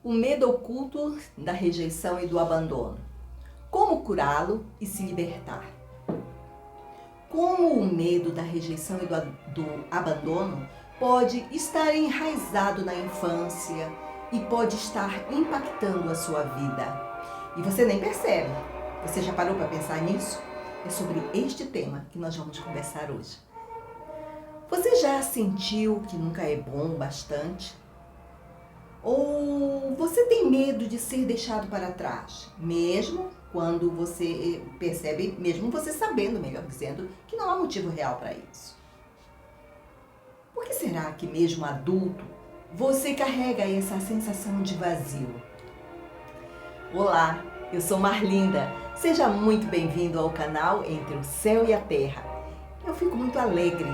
O medo oculto da rejeição e do abandono. Como curá-lo e se libertar? Como o medo da rejeição e do abandono pode estar enraizado na infância e pode estar impactando a sua vida. E você nem percebe. Você já parou para pensar nisso? É sobre este tema que nós vamos conversar hoje. Você já sentiu que nunca é bom o bastante? Ou você tem medo de ser deixado para trás, mesmo quando você percebe, mesmo você sabendo, melhor dizendo, que não há motivo real para isso? Por que será que mesmo adulto, você carrega essa sensação de vazio? Olá, eu sou Marlinda. Seja muito bem-vindo ao canal Entre o Céu e a Terra. Eu fico muito alegre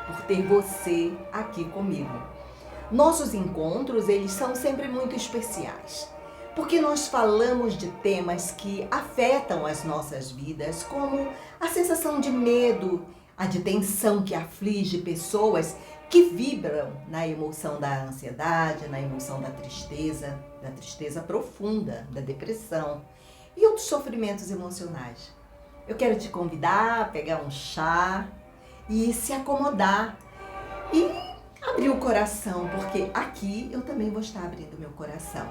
por ter você aqui comigo. Nossos encontros, eles são sempre muito especiais, porque nós falamos de temas que afetam as nossas vidas, como a sensação de medo, a de tensão que aflige pessoas que vibram na emoção da ansiedade, na emoção da tristeza profunda, da depressão e outros sofrimentos emocionais. Eu quero te convidar a pegar um chá e se acomodar e abrir o coração, porque aqui eu também vou estar abrindo meu coração.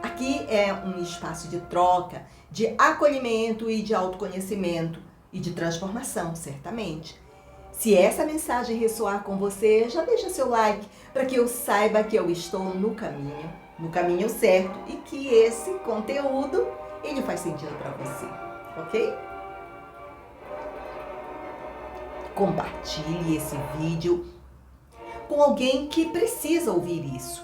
Aqui é um espaço de troca, de acolhimento e de autoconhecimento e de transformação, certamente. Se essa mensagem ressoar com você, já deixa seu like para que eu saiba que eu estou no caminho certo e que esse conteúdo, ele faz sentido para você, ok? Compartilhe esse vídeo com alguém que precisa ouvir isso.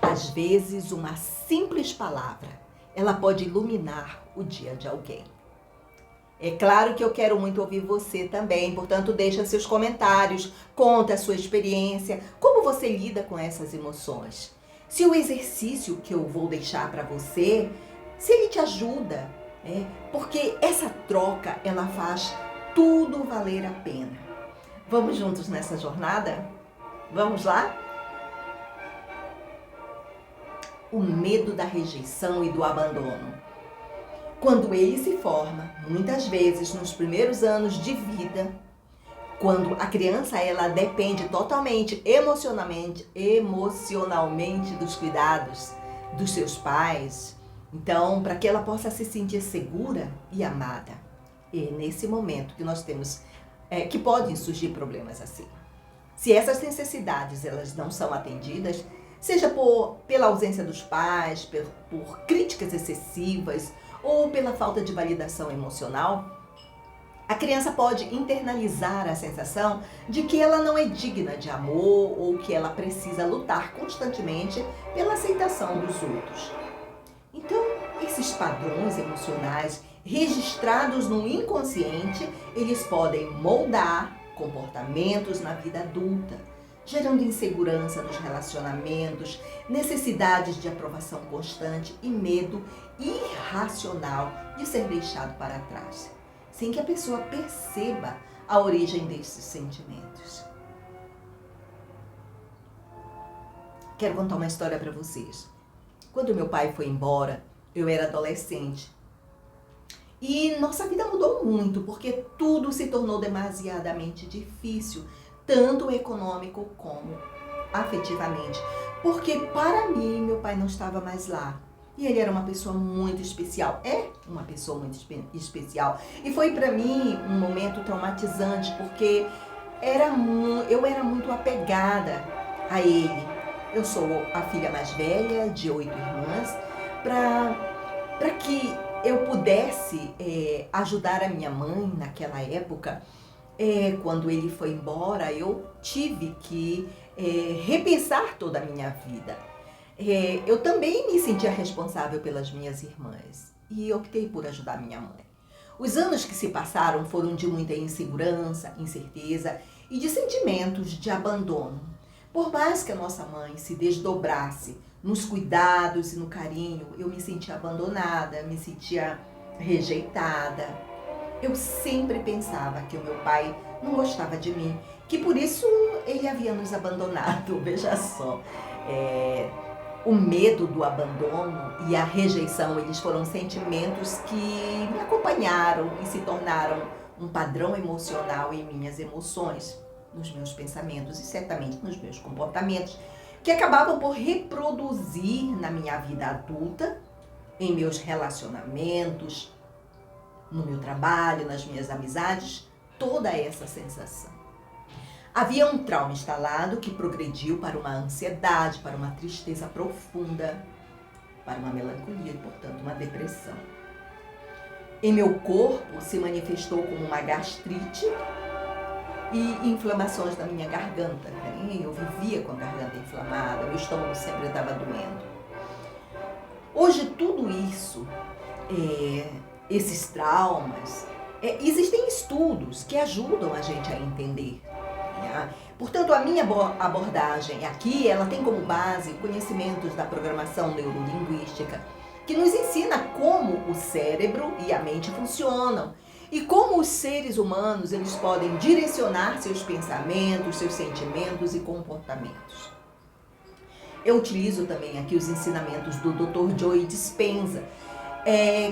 Às vezes, uma simples palavra, ela pode iluminar o dia de alguém. É claro que eu quero muito ouvir você também, portanto, deixa seus comentários, conta a sua experiência, como você lida com essas emoções. Se o exercício que eu vou deixar para você, se ele te ajuda, porque essa troca, ela faz tudo valer a pena. Vamos juntos nessa jornada? Vamos lá? O medo da rejeição e do abandono. Quando ele se forma, muitas vezes nos primeiros anos de vida, quando a criança ela depende totalmente emocionalmente dos cuidados dos seus pais, então para que ela possa se sentir segura e amada. E é nesse momento que nós temos que podem surgir problemas assim. Se essas necessidades elas não são atendidas, seja pela ausência dos pais, por críticas excessivas ou pela falta de validação emocional, a criança pode internalizar a sensação de que ela não é digna de amor ou que ela precisa lutar constantemente pela aceitação dos outros. Então, esses padrões emocionais registrados no inconsciente, eles podem moldar comportamentos na vida adulta, gerando insegurança nos relacionamentos, necessidades de aprovação constante e medo irracional de ser deixado para trás, sem que a pessoa perceba a origem desses sentimentos. Quero contar uma história para vocês. Quando meu pai foi embora, eu era adolescente. E nossa vida mudou muito, porque tudo se tornou demasiadamente difícil, tanto econômico como afetivamente. Porque para mim, meu pai não estava mais lá. E ele era uma pessoa muito especial. É uma pessoa muito especial. E foi para mim um momento traumatizante, porque eu era muito apegada a ele. Eu sou a filha mais velha de 8 irmãs. Para que eu pudesse ajudar a minha mãe naquela época, quando ele foi embora, eu tive que repensar toda a minha vida. Eu também me sentia responsável pelas minhas irmãs e optei por ajudar minha mãe. Os anos que se passaram foram de muita insegurança, incerteza e de sentimentos de abandono. Por mais que a nossa mãe se desdobrasse nos cuidados e no carinho, eu me sentia abandonada, me sentia rejeitada. Eu sempre pensava que o meu pai não gostava de mim, que por isso ele havia nos abandonado, veja só. O medo do abandono e a rejeição, eles foram sentimentos que me acompanharam e se tornaram um padrão emocional em minhas emoções, nos meus pensamentos e certamente nos meus comportamentos, que acabavam por reproduzir na minha vida adulta, em meus relacionamentos, no meu trabalho, nas minhas amizades, toda essa sensação. Havia um trauma instalado que progrediu para uma ansiedade, para uma tristeza profunda, para uma melancolia e, portanto, uma depressão. Em meu corpo se manifestou como uma gastrite e inflamações na minha garganta. Eu vivia com a garganta inflamada, meu estômago sempre estava doendo. Hoje tudo isso, esses traumas, existem estudos que ajudam a gente a entender. Portanto, a minha abordagem aqui, ela tem como base conhecimentos da programação neurolinguística, que nos ensina como o cérebro e a mente funcionam e como os seres humanos eles podem direcionar seus pensamentos, seus sentimentos e comportamentos. Eu utilizo também aqui os ensinamentos do Dr. Joe Dispenza,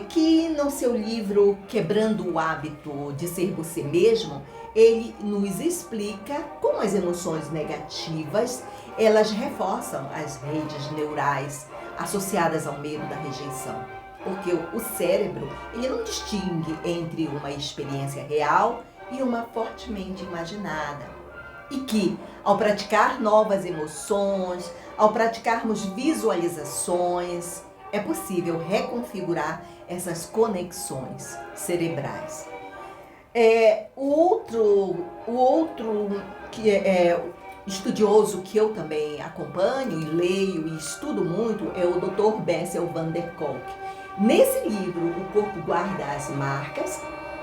que no seu livro Quebrando o Hábito de Ser Você Mesmo, ele nos explica como as emoções negativas, elas reforçam as redes neurais associadas ao medo da rejeição. Porque o cérebro, ele não distingue entre uma experiência real e uma fortemente imaginada. E que, ao praticar novas emoções, ao praticarmos visualizações, é possível reconfigurar essas conexões cerebrais. O outro que estudioso que eu também acompanho e leio e estudo muito é o Dr. Bessel van der Kolk. Nesse livro, O Corpo Guarda as Marcas,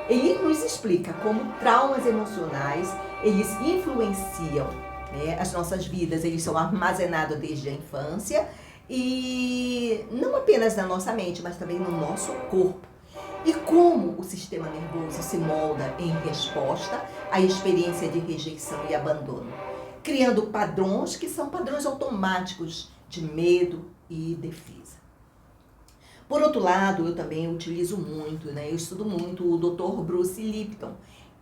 ele nos explica como traumas emocionais, eles influenciam, as nossas vidas, eles são armazenados desde a infância e não apenas na nossa mente, mas também no nosso corpo. E como o sistema nervoso se molda em resposta à experiência de rejeição e abandono, criando padrões que são padrões automáticos de medo e defesa. Por outro lado, eu também utilizo muito, eu estudo muito o Dr. Bruce Lipton,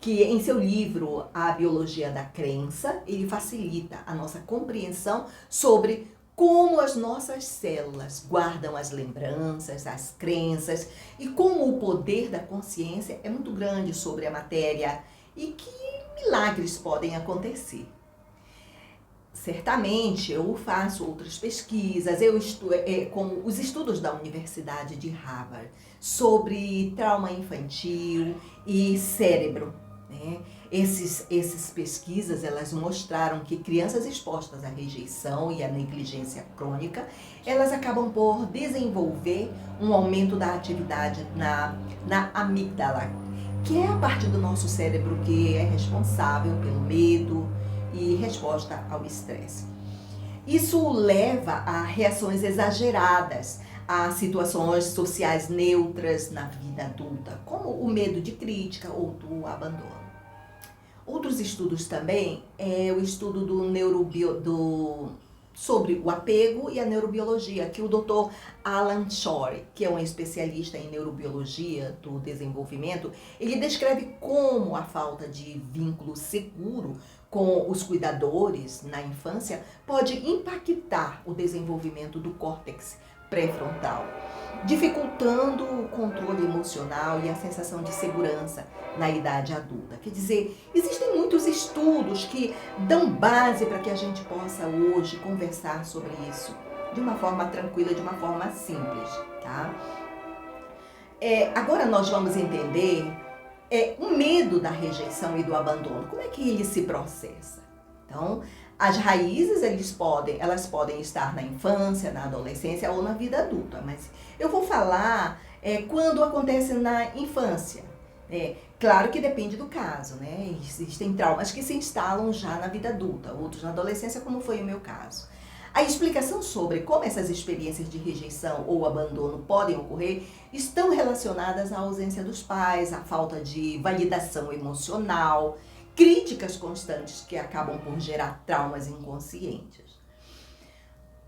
que em seu livro A Biologia da Crença, ele facilita a nossa compreensão sobre como as nossas células guardam as lembranças, as crenças e como o poder da consciência é muito grande sobre a matéria e que milagres podem acontecer. Certamente eu faço outras pesquisas, como os estudos da Universidade de Harvard sobre trauma infantil e cérebro. Essas pesquisas, elas mostraram que crianças expostas à rejeição e à negligência crônica, elas acabam por desenvolver um aumento da atividade na amígdala, que é a parte do nosso cérebro que é responsável pelo medo e resposta ao estresse. Isso leva a reações exageradas a situações sociais neutras na vida adulta, como o medo de crítica ou do abandono. Outros estudos também o estudo sobre o apego e a neurobiologia, que o Dr. Alan Shore, que é um especialista em neurobiologia do desenvolvimento, ele descreve como a falta de vínculo seguro com os cuidadores na infância pode impactar o desenvolvimento do córtex pré-frontal, dificultando o controle emocional e a sensação de segurança na idade adulta. Quer dizer, existem muitos estudos que dão base para que a gente possa hoje conversar sobre isso de uma forma tranquila, de uma forma simples, tá? Agora nós vamos entender o medo da rejeição e do abandono. Como é que ele se processa? Então, as raízes, elas podem estar na infância, na adolescência ou na vida adulta, mas eu vou falar quando acontece na infância. Claro que depende do caso, Existem traumas que se instalam já na vida adulta, outros na adolescência, como foi o meu caso. A explicação sobre como essas experiências de rejeição ou abandono podem ocorrer estão relacionadas à ausência dos pais, à falta de validação emocional, críticas constantes que acabam por gerar traumas inconscientes.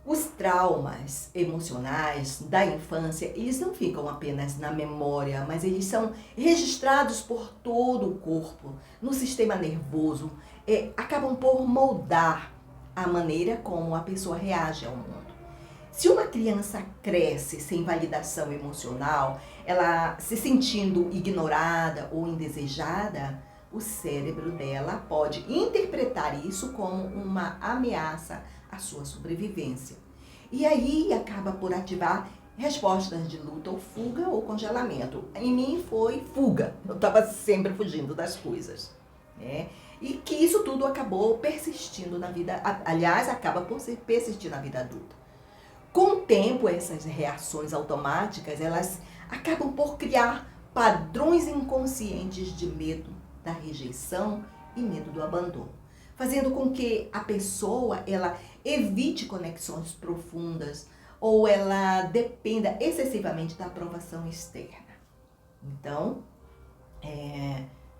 Os traumas emocionais da infância, eles não ficam apenas na memória, mas eles são registrados por todo o corpo, no sistema nervoso, acabam por moldar a maneira como a pessoa reage ao mundo. Se uma criança cresce sem validação emocional, ela se sentindo ignorada ou indesejada, o cérebro dela pode interpretar isso como uma ameaça à sua sobrevivência. E aí acaba por ativar respostas de luta ou fuga ou congelamento. Em mim foi fuga, eu estava sempre fugindo das coisas, né? E que isso tudo acabou persistindo na vida, aliás, acaba por persistir na vida adulta. Com o tempo, essas reações automáticas, elas acabam por criar padrões inconscientes de medo da rejeição e medo do abandono, fazendo com que a pessoa ela evite conexões profundas ou ela dependa excessivamente da aprovação externa. Então,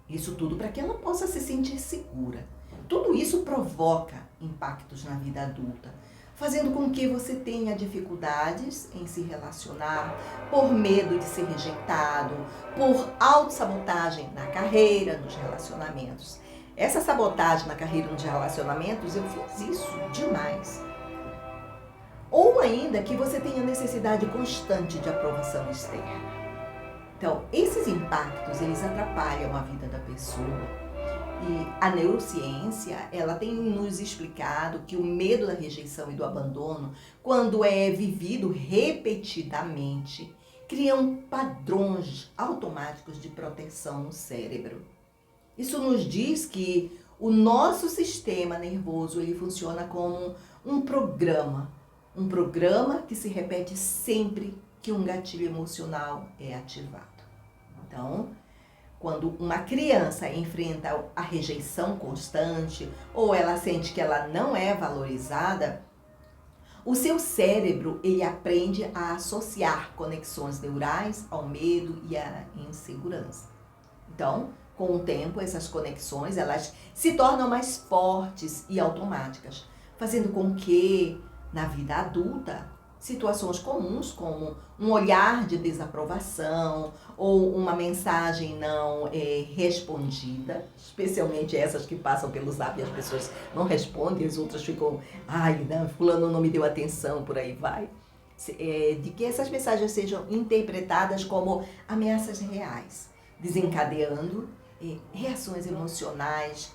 isso tudo para que ela possa se sentir segura. Tudo isso provoca impactos na vida adulta, fazendo com que você tenha dificuldades em se relacionar por medo de ser rejeitado, por autossabotagem na carreira, nos relacionamentos. Essa sabotagem na carreira e nos relacionamentos, eu fiz isso demais. Ou ainda que você tenha necessidade constante de aprovação externa. Então, esses impactos, eles atrapalham a vida da pessoa. E a neurociência, ela tem nos explicado que o medo da rejeição e do abandono, quando é vivido repetidamente, criam padrões automáticos de proteção no cérebro. Isso nos diz que o nosso sistema nervoso, ele funciona como um programa que se repete sempre que um gatilho emocional é ativado. Então, quando uma criança enfrenta a rejeição constante ou ela sente que ela não é valorizada, o seu cérebro ele aprende a associar conexões neurais ao medo e à insegurança. Então, com o tempo, essas conexões elas se tornam mais fortes e automáticas, fazendo com que, na vida adulta, situações comuns como um olhar de desaprovação ou uma mensagem não respondida, especialmente essas que passam pelo Zap e as pessoas não respondem, as outras ficam, não, fulano não me deu atenção, por aí vai. De que essas mensagens sejam interpretadas como ameaças reais, desencadeando reações emocionais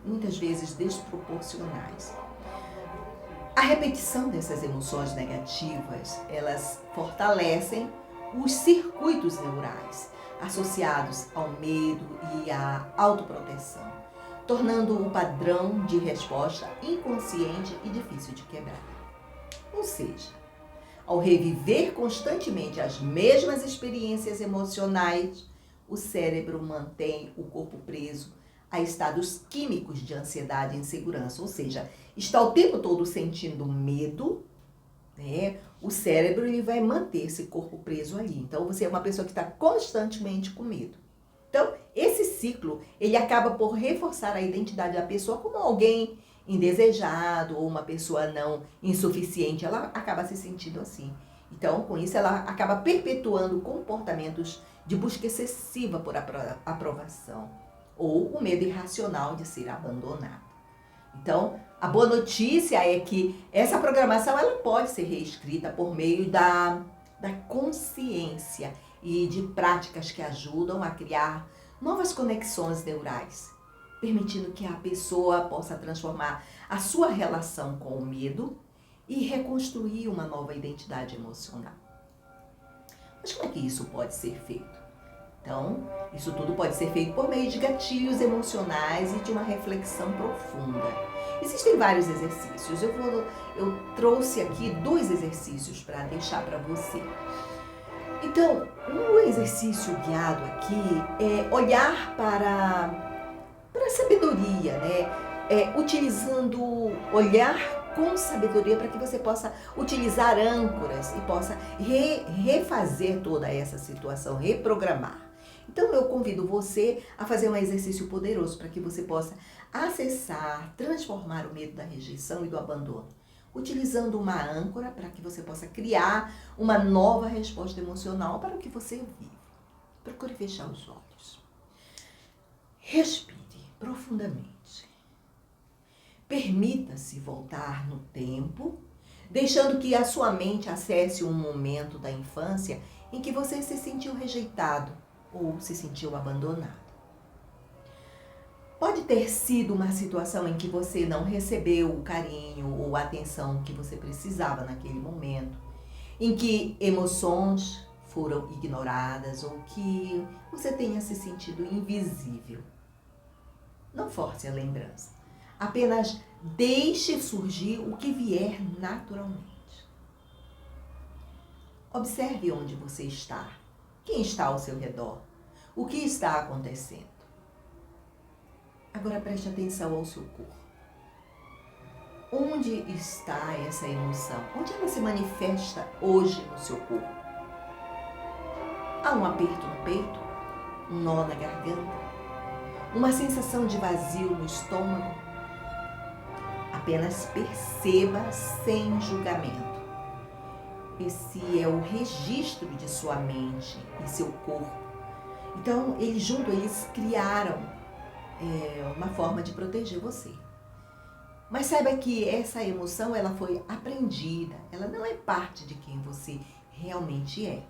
muitas vezes desproporcionais. A repetição dessas emoções negativas, elas fortalecem os circuitos neurais associados ao medo e à autoproteção, tornando o padrão de resposta inconsciente e difícil de quebrar. Ou seja, ao reviver constantemente as mesmas experiências emocionais, o cérebro mantém o corpo preso a estados químicos de ansiedade e insegurança, ou seja, está o tempo todo sentindo medo, né? O cérebro ele vai manter esse corpo preso ali. Então, você é uma pessoa que está constantemente com medo. Então, esse ciclo, ele acaba por reforçar a identidade da pessoa como alguém indesejado ou uma pessoa não insuficiente. Ela acaba se sentindo assim. Então, com isso, ela acaba perpetuando comportamentos de busca excessiva por aprovação ou o medo irracional de ser abandonado. Então, a boa notícia é que essa programação ela pode ser reescrita por meio da consciência e de práticas que ajudam a criar novas conexões neurais, permitindo que a pessoa possa transformar a sua relação com o medo e reconstruir uma nova identidade emocional. Mas como é que isso pode ser feito? Então, isso tudo pode ser feito por meio de gatilhos emocionais e de uma reflexão profunda. Existem vários exercícios. Eu trouxe aqui 2 exercícios para deixar para você. Então, um exercício guiado aqui é olhar para a sabedoria, né? Olhar com sabedoria para que você possa utilizar âncoras e possa refazer toda essa situação, reprogramar. Então, eu convido você a fazer um exercício poderoso para que você possa acessar, transformar o medo da rejeição e do abandono. utilizando uma âncora para que você possa criar uma nova resposta emocional para o que você vive. Procure fechar os olhos. Respire profundamente. Permita-se voltar no tempo, deixando que a sua mente acesse um momento da infância em que você se sentiu rejeitado ou se sentiu abandonado. Pode ter sido uma situação em que você não recebeu o carinho ou a atenção que você precisava naquele momento, em que emoções foram ignoradas ou que você tenha se sentido invisível. Não force a lembrança. Apenas deixe surgir o que vier naturalmente. Observe onde você está, quem está ao seu redor, o que está acontecendo. Agora preste atenção ao seu corpo. Onde está essa emoção? Onde ela se manifesta hoje no seu corpo? Há um aperto no peito? Um nó na garganta? Uma sensação de vazio no estômago? Apenas perceba sem julgamento. Esse é o registro de sua mente e seu corpo. Então, eles criaram uma forma de proteger você. Mas saiba que essa emoção, ela foi aprendida. Ela não é parte de quem você realmente é.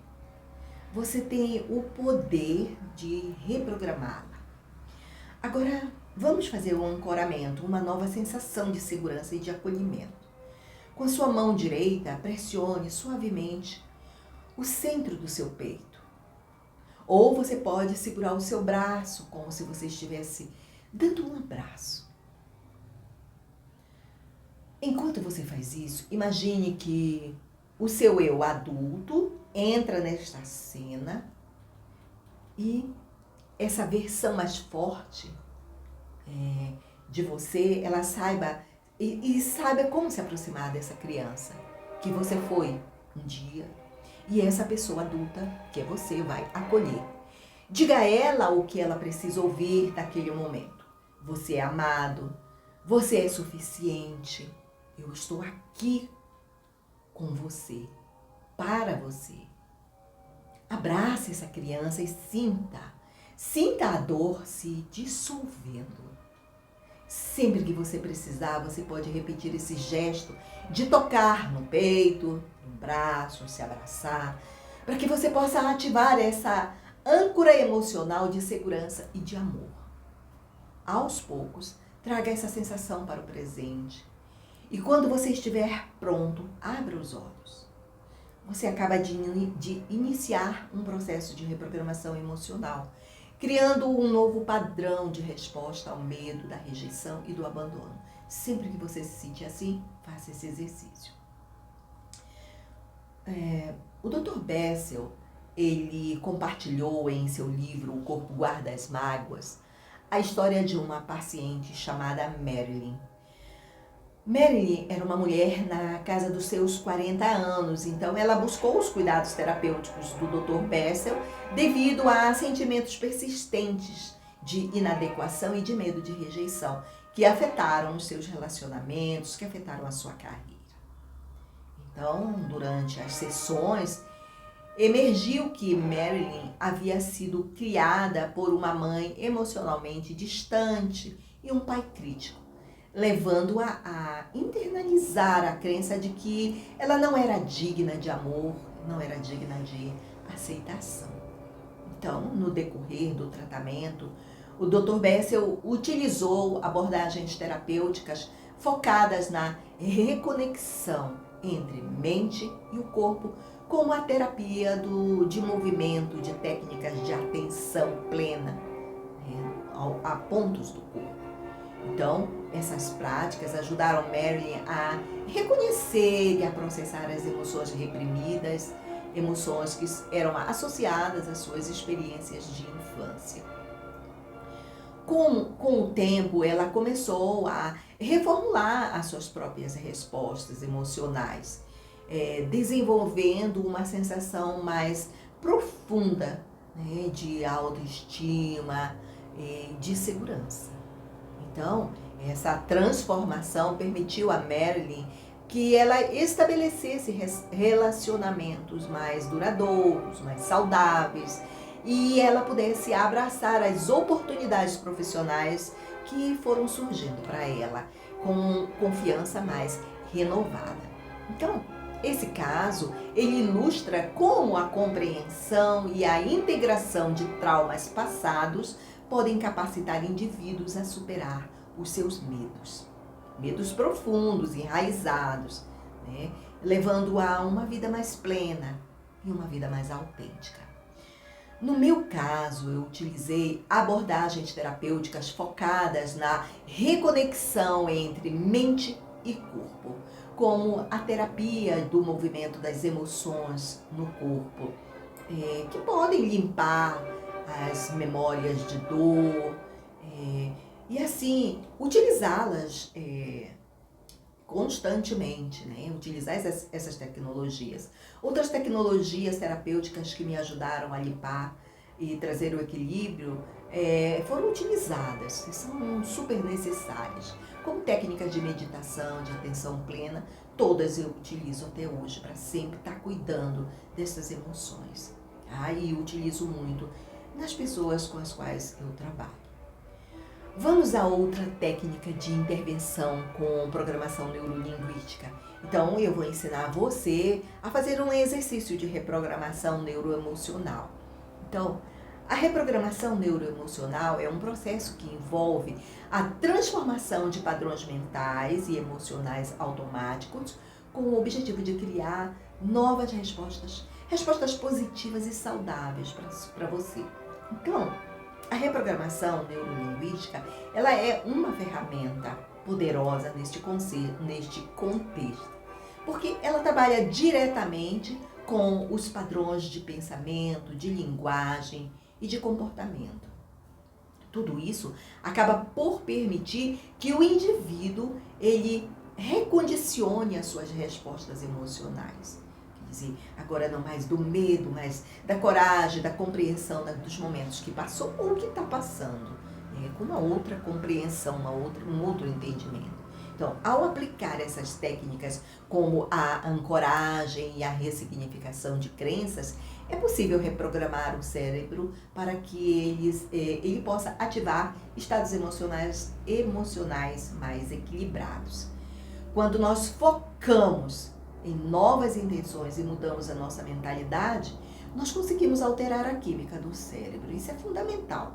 Você tem o poder de reprogramá-la. Agora, vamos fazer um ancoramento, uma nova sensação de segurança e de acolhimento. Com a sua mão direita, pressione suavemente o centro do seu peito. Ou você pode segurar o seu braço, como se você estivesse dando um abraço. Enquanto você faz isso, imagine que o seu eu adulto entra nesta cena e essa versão mais forte de você, ela saiba como se aproximar dessa criança que você foi um dia. E essa pessoa adulta, que é você, vai acolher. Diga a ela o que ela precisa ouvir naquele momento. Você é amado, você é suficiente, eu estou aqui com você, para você. Abrace essa criança e sinta a dor se dissolvendo. Sempre que você precisar, você pode repetir esse gesto de tocar no peito, no braço, se abraçar, para que você possa ativar essa âncora emocional de segurança e de amor. Aos poucos, traga essa sensação para o presente. E quando você estiver pronto, abra os olhos. Você acaba de iniciar um processo de reprogramação emocional, criando um novo padrão de resposta ao medo, da rejeição e do abandono. Sempre que você se sentir assim, faça esse exercício. O Dr. Bessel, ele compartilhou em seu livro O Corpo Guarda as Mágoas a história de uma paciente chamada Marilyn. Marilyn era uma mulher na casa dos seus 40 anos, então ela buscou os cuidados terapêuticos do Dr. Bessel devido a sentimentos persistentes de inadequação e de medo de rejeição que afetaram os seus relacionamentos, que afetaram a sua carreira. Então, durante as sessões, emergiu que Marilyn havia sido criada por uma mãe emocionalmente distante e um pai crítico, levando-a a internalizar a crença de que ela não era digna de amor, não era digna de aceitação. Então, no decorrer do tratamento, o Dr. Bessel utilizou abordagens terapêuticas focadas na reconexão entre mente e o corpo, como a terapia de movimento, de técnicas de atenção plena a pontos do corpo. Então, essas práticas ajudaram Marilyn a reconhecer e a processar as emoções reprimidas, emoções que eram associadas às suas experiências de infância. Com o tempo, ela começou a reformular as suas próprias respostas emocionais, desenvolvendo uma sensação mais profunda, né, de autoestima, de segurança. Então, essa transformação permitiu a Marilyn que ela estabelecesse relacionamentos mais duradouros, mais saudáveis, e ela pudesse abraçar as oportunidades profissionais que foram surgindo para ela com confiança mais renovada. Então, esse caso, ele ilustra como a compreensão e a integração de traumas passados podem capacitar indivíduos a superar os seus medos. Medos profundos, enraizados, né? Levando a uma vida mais plena e uma vida mais autêntica. No meu caso, eu utilizei abordagens terapêuticas focadas na reconexão entre mente e corpo, como a terapia do movimento das emoções no corpo, que podem limpar as memórias de dor, e assim utilizá-las constantemente, né? Utilizar essas tecnologias. Outras tecnologias terapêuticas que me ajudaram a limpar e trazer o equilíbrio foram utilizadas, que são super necessárias, como técnicas de meditação, de atenção plena, todas eu utilizo até hoje para sempre estar cuidando dessas emoções. E utilizo muito nas pessoas com as quais eu trabalho. Vamos a outra técnica de intervenção com programação neurolinguística. Então, eu vou ensinar você a fazer um exercício de reprogramação neuroemocional. Então, a reprogramação neuroemocional é um processo que envolve a transformação de padrões mentais e emocionais automáticos com o objetivo de criar novas respostas positivas e saudáveis para você. Então, a reprogramação neurolinguística, ela é uma ferramenta poderosa neste contexto, porque ela trabalha diretamente com os padrões de pensamento, de linguagem e de comportamento. Tudo isso acaba por permitir que o indivíduo, ele recondicione as suas respostas emocionais. Dizer, agora não mais do medo, mas da coragem, da compreensão dos momentos que passou ou que está passando, com uma outra compreensão, um outro entendimento. Então, ao aplicar essas técnicas como a ancoragem e a ressignificação de crenças, é possível reprogramar o cérebro para que ele possa ativar estados emocionais mais equilibrados. Quando nós focamos em novas intenções e mudamos a nossa mentalidade, nós conseguimos alterar a química do cérebro. Isso é fundamental.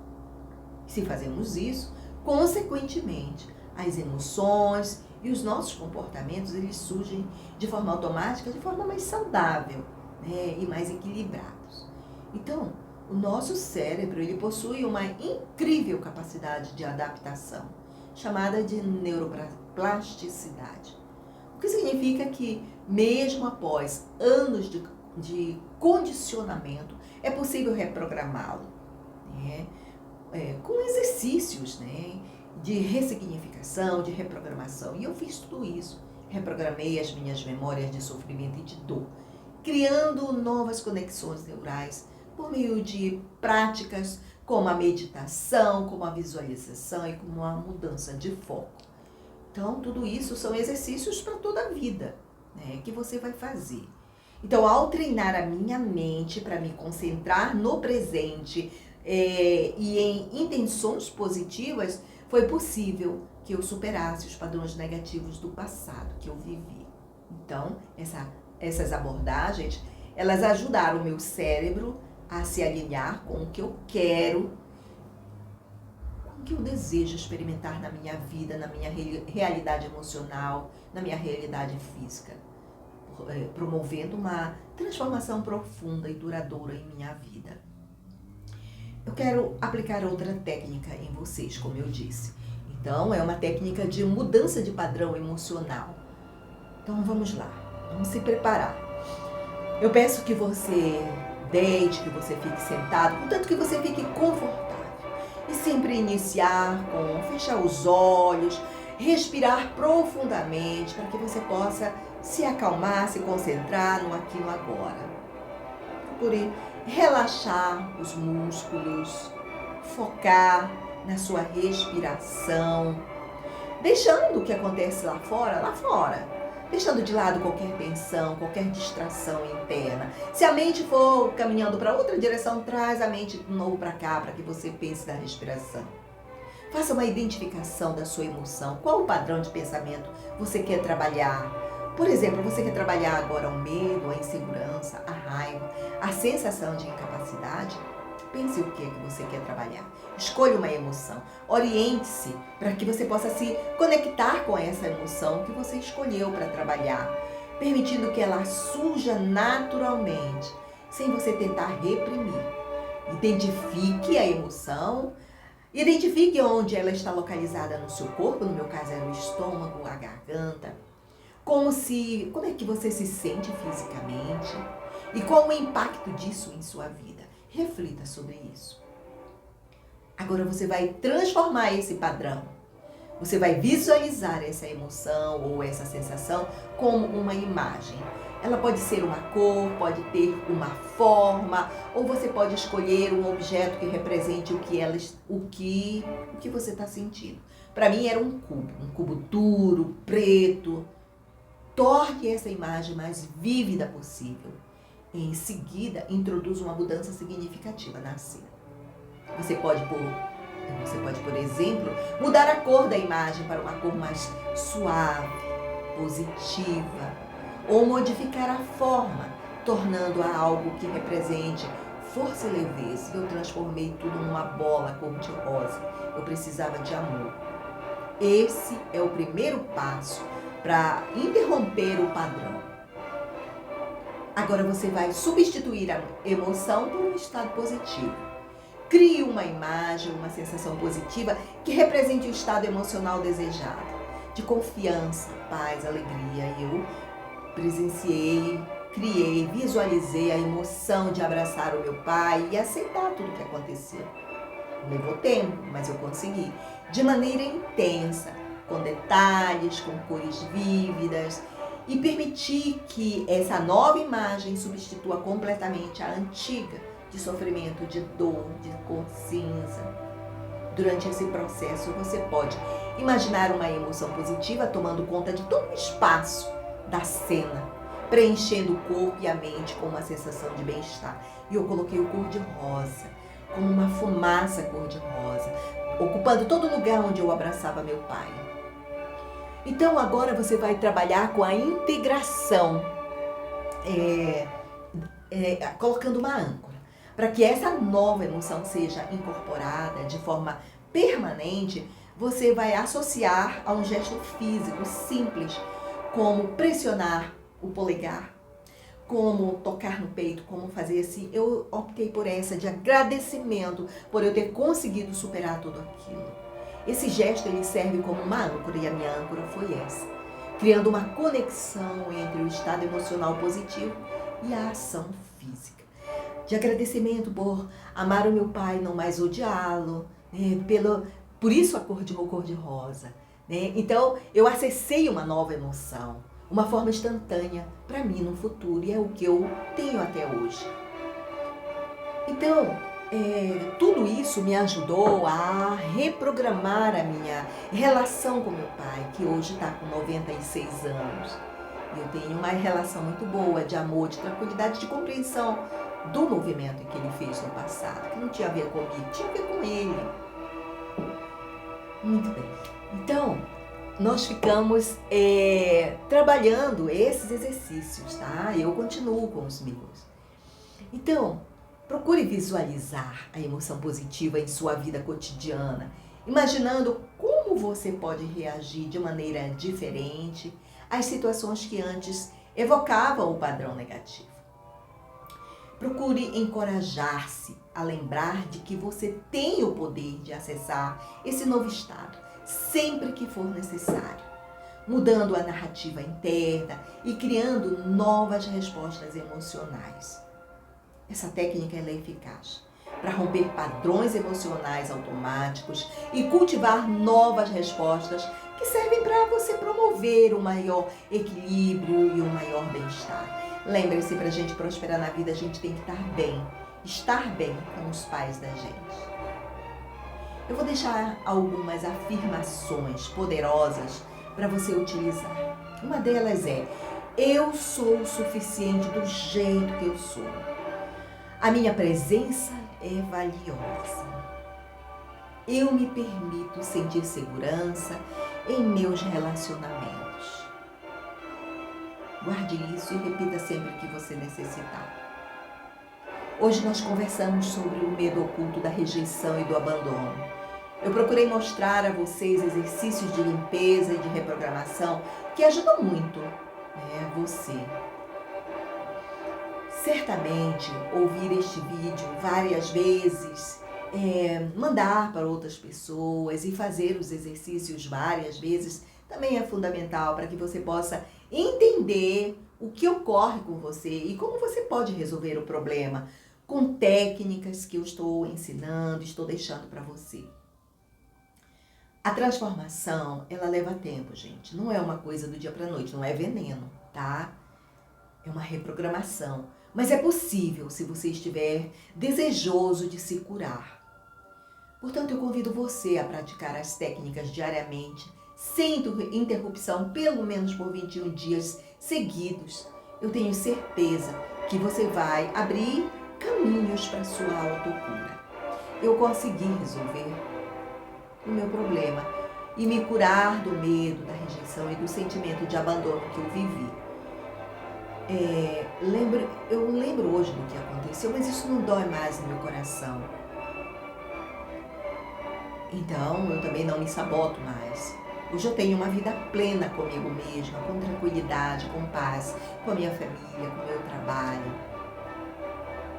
Se fazemos isso, consequentemente, as emoções e os nossos comportamentos, eles surgem de forma automática, de forma mais saudável, né, e mais equilibrados. Então, o nosso cérebro, ele possui uma incrível capacidade de adaptação, chamada de neuroplasticidade. O que significa que, mesmo após anos de condicionamento, é possível reprogramá-lo, né? Com exercícios, né, de ressignificação, de reprogramação. E eu fiz tudo isso. Reprogramei as minhas memórias de sofrimento e de dor, criando novas conexões neurais por meio de práticas como a meditação, como a visualização e como a mudança de foco. Então, tudo isso são exercícios para toda a vida, né, que você vai fazer. Então, ao treinar a minha mente para me concentrar no presente e em intenções positivas, foi possível que eu superasse os padrões negativos do passado que eu vivi. Então, essas abordagens, elas ajudaram o meu cérebro a se alinhar com o que eu quero, com o que eu desejo experimentar na minha vida, na minha realidade emocional, na minha realidade física, promovendo uma transformação profunda e duradoura em minha vida. Eu quero aplicar outra técnica em vocês, como eu disse. Então, é uma técnica de mudança de padrão emocional. Então, vamos lá, vamos se preparar. Eu peço que você deite, que você fique sentado, contanto que você fique confortável. E sempre iniciar com fechar os olhos, respirar profundamente, para que você possa se acalmar, se concentrar no aqui e no agora. Procure relaxar os músculos, focar na sua respiração, deixando o que acontece lá fora, deixando de lado qualquer tensão, qualquer distração interna. Se a mente for caminhando para outra direção, traz a mente de novo para cá, para que você pense na respiração. Faça uma identificação da sua emoção. Qual o padrão de pensamento você quer trabalhar? Por exemplo, você quer trabalhar agora o medo, a insegurança, a raiva, a sensação de incapacidade? Pense o que é que você quer trabalhar. Escolha uma emoção. Oriente-se para que você possa se conectar com essa emoção que você escolheu para trabalhar, permitindo que ela surja naturalmente, sem você tentar reprimir. Identifique a emoção. Identifique onde ela está localizada no seu corpo, no meu caso era o estômago, a garganta. Como é que você se sente fisicamente e qual o impacto disso em sua vida. Reflita sobre isso. Agora você vai transformar esse padrão. Você vai visualizar essa emoção ou essa sensação como uma imagem. Ela pode ser uma cor, pode ter uma forma, ou você pode escolher um objeto que represente o que você está sentindo. Para mim era um cubo duro, preto. Torne essa imagem mais vívida possível. Em seguida, introduza uma mudança significativa na cena. Você pode, por exemplo, mudar a cor da imagem para uma cor mais suave, positiva, ou modificar a forma, tornando-a algo que represente força e leveza. Eu transformei tudo numa bola cor-de-rosa. Eu precisava de amor. Esse é o primeiro passo para interromper o padrão. Agora você vai substituir a emoção por um estado positivo. Crie uma imagem, uma sensação positiva que represente o estado emocional desejado, de confiança, paz, alegria. Eu presenciei, criei, visualizei a emoção de abraçar o meu pai e aceitar tudo o que aconteceu. Levou tempo, mas eu consegui. De maneira intensa, com detalhes, com cores vívidas, e permitir que essa nova imagem substitua completamente a antiga, de sofrimento, de dor, de cor cinza. Durante esse processo, você pode imaginar uma emoção positiva tomando conta de todo o espaço da cena, preenchendo o corpo e a mente com uma sensação de bem-estar. E eu coloquei o cor-de-rosa, como uma fumaça cor-de-rosa, ocupando todo lugar onde eu abraçava meu pai. Então agora você vai trabalhar com a integração, colocando uma âncora, para que essa nova emoção seja incorporada de forma permanente. Você vai associar a um gesto físico simples, como pressionar o polegar, como tocar no peito, como fazer assim. Eu optei por essa de agradecimento por eu ter conseguido superar tudo aquilo. Esse gesto ele serve como uma âncora e a minha âncora foi essa, criando uma conexão entre o estado emocional positivo e a ação física. De agradecimento por amar o meu pai, não mais odiá-lo, né? Por isso a cor de rosa. Né? Então eu acessei uma nova emoção, uma forma instantânea para mim no futuro, e é o que eu tenho até hoje. Então, tudo isso me ajudou a reprogramar a minha relação com meu pai, que hoje está com 96 anos. Eu tenho uma relação muito boa de amor, de tranquilidade, de compreensão do movimento que ele fez no passado, que não tinha a ver comigo, tinha a ver com ele. Muito bem. Então, nós ficamos trabalhando esses exercícios, tá? Eu continuo com os meus. Então, procure visualizar a emoção positiva em sua vida cotidiana, imaginando como você pode reagir de maneira diferente às situações que antes evocavam o padrão negativo. Procure encorajar-se a lembrar de que você tem o poder de acessar esse novo estado, sempre que for necessário, mudando a narrativa interna e criando novas respostas emocionais. Essa técnica é eficaz para romper padrões emocionais automáticos e cultivar novas respostas que servem para você promover um maior equilíbrio e um maior bem-estar. Lembre-se, para a gente prosperar na vida, a gente tem que estar bem com os pais da gente. Eu vou deixar algumas afirmações poderosas para você utilizar. Uma delas é: eu sou o suficiente do jeito que eu sou. A minha presença é valiosa. Eu me permito sentir segurança em meus relacionamentos. Guarde isso e repita sempre que você necessitar. Hoje nós conversamos sobre o medo oculto da rejeição e do abandono. Eu procurei mostrar a vocês exercícios de limpeza e de reprogramação que ajudam muito, você. Certamente, ouvir este vídeo várias vezes, mandar para outras pessoas e fazer os exercícios várias vezes também é fundamental para que você possa entender o que ocorre com você e como você pode resolver o problema com técnicas que eu estou ensinando, estou deixando para você. A transformação, ela leva tempo, gente. Não é uma coisa do dia para a noite, não é veneno, tá? É uma reprogramação. Mas é possível se você estiver desejoso de se curar. Portanto, eu convido você a praticar as técnicas diariamente, sem interrupção, pelo menos por 21 dias seguidos. Eu tenho certeza que você vai abrir caminhos para a sua autocura. Eu consegui resolver o meu problema e me curar do medo, da rejeição e do sentimento de abandono que eu vivi. Eu lembro hoje do que aconteceu, mas isso não dói mais no meu coração. Então, eu também não me saboto mais. Hoje eu tenho uma vida plena comigo mesma, com tranquilidade, com paz, com a minha família, com o meu trabalho.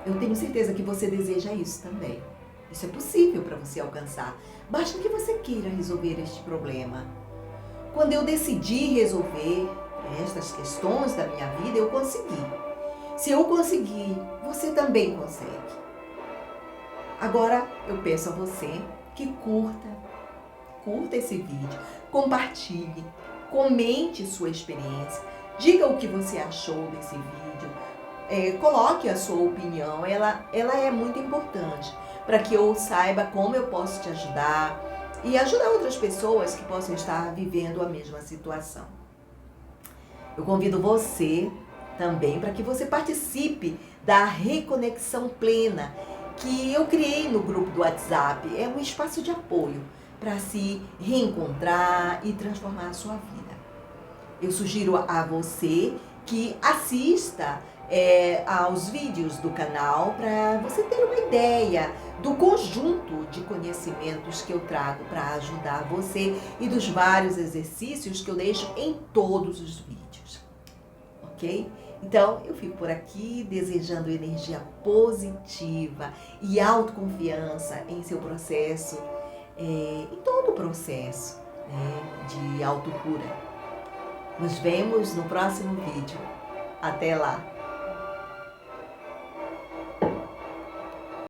Eu tenho certeza que você deseja isso também. Isso é possível para você alcançar. Basta que você queira resolver este problema. Quando eu decidi resolver estas questões da minha vida, eu consegui. Se eu conseguir, você também consegue. Agora eu peço a você que curta esse vídeo, compartilhe, comente sua experiência, diga o que você achou desse vídeo, coloque a sua opinião, ela é muito importante para que eu saiba como eu posso te ajudar e ajudar outras pessoas que possam estar vivendo a mesma situação. Eu convido você também para que você participe da reconexão plena que eu criei no grupo do WhatsApp. É um espaço de apoio para se reencontrar e transformar a sua vida. Eu sugiro a você que assista aos vídeos do canal para você ter uma ideia do conjunto de conhecimentos que eu trago para ajudar você e dos vários exercícios que eu deixo em todos os vídeos, ok? Então, eu fico por aqui desejando energia positiva e autoconfiança em seu processo, em todo o processo de autocura. Nos vemos no próximo vídeo. Até lá!